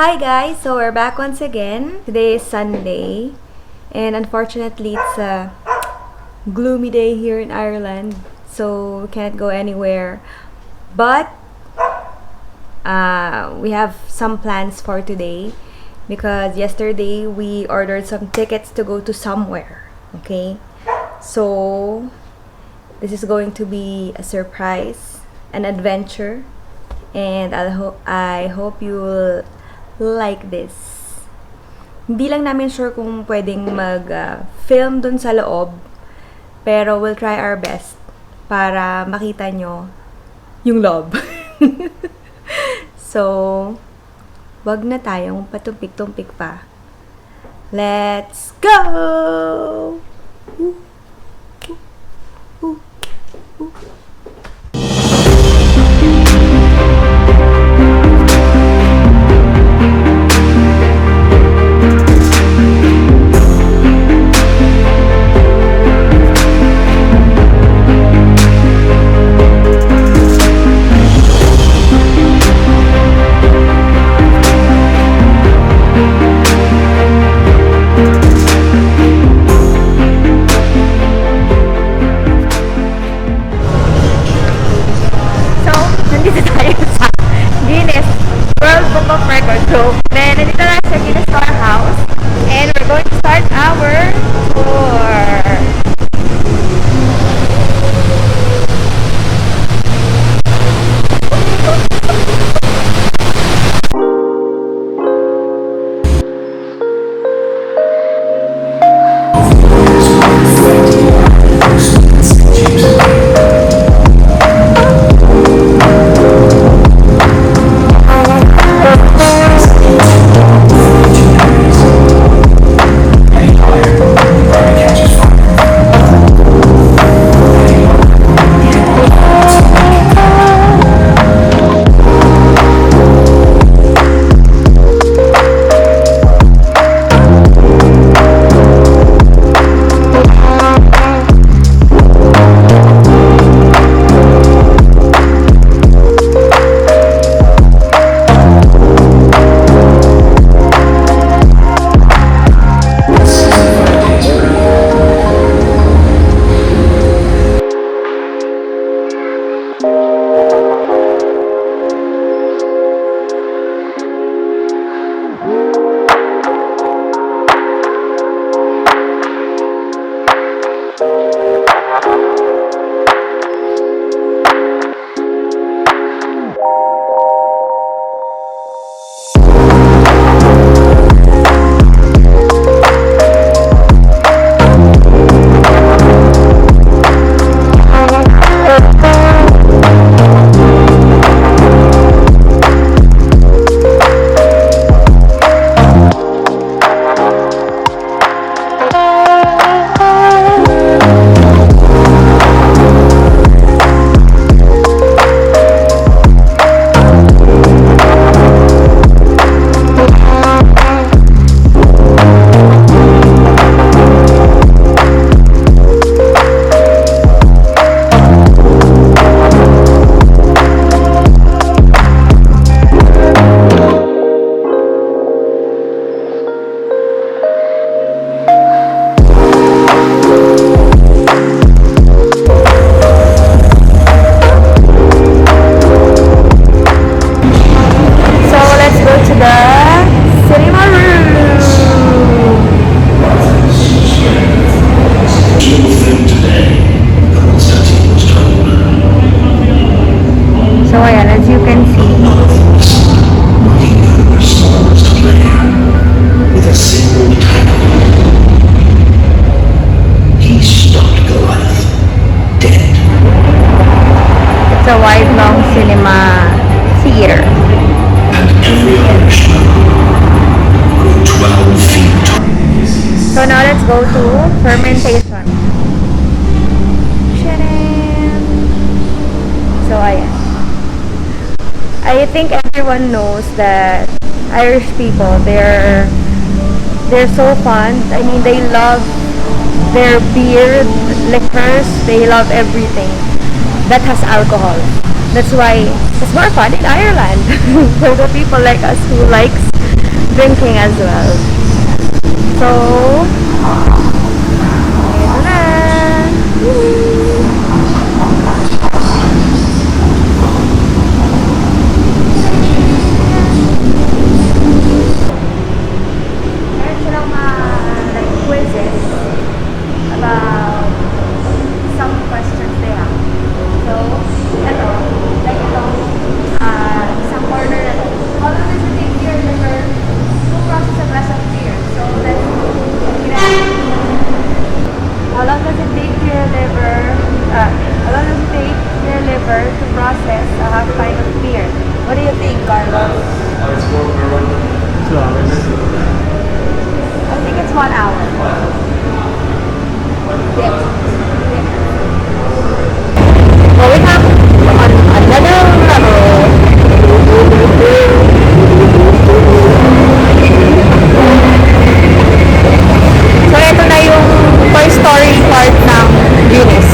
Hi guys, so we're back once again. Today is Sunday, and unfortunately, it's a gloomy day here in Ireland, so we can't go anywhere. But we have some plans for today because yesterday we ordered some tickets to go to somewhere. Okay, so this is going to be a surprise, an adventure, and I hope you will like this. Hindi lang namin sure kung pwedeng mag-film dun sa loob, pero we'll try our best para makita nyo yung loob. So, wag na tayong patumpik-tumpik pa. Let's go! Nandito tayo sa Guinness World Book of Records. So, nandito tayo sa Guinness Storehouse and we're going to start our tour. A wide long cinema theater. And every Irishman grew 12 feet tall. So now let's go to fermentation. Shadam! So ayan. I think everyone knows that Irish people, they're so fond. I mean, they love their beer, liquors, they love everything that has alcohol. That's why it's more fun in Ireland for the people like us who likes drinking as well. So, ito na. Woo! Meron silang mga like quizzes about some questions they have. So, ito, like ito, isang corner na to. How long does it take your liver to process a glass of beer? So, let's how long does it take your liver, how long does it take your liver to process a half pint of beer? What do you think, Carlos? 2 hours. I think it's 1 hour. Yes. Going up on another level. So, ito na yung Toy Story part ng Guinness.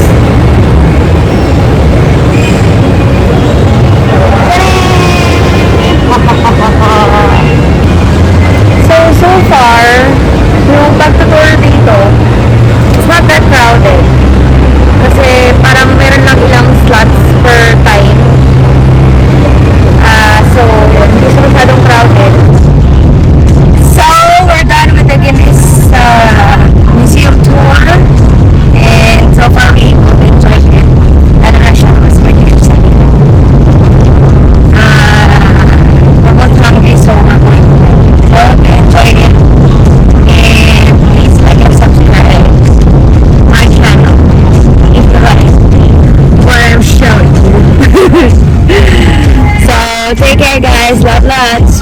So far, yung pagtutour dito, it's not that crowded. Kasi parang meron lang ilang slots per time. So, hindi siya masyadong crowded. So, we're done with the Guinness museum tour. And so far, we both enjoyed it. Ano na siya, mas mag-iip sa akin. Promote lang guys, so we're going to enjoy it. And please like and subscribe my channel if you like what I'm showing you. So, take care guys. Love lots.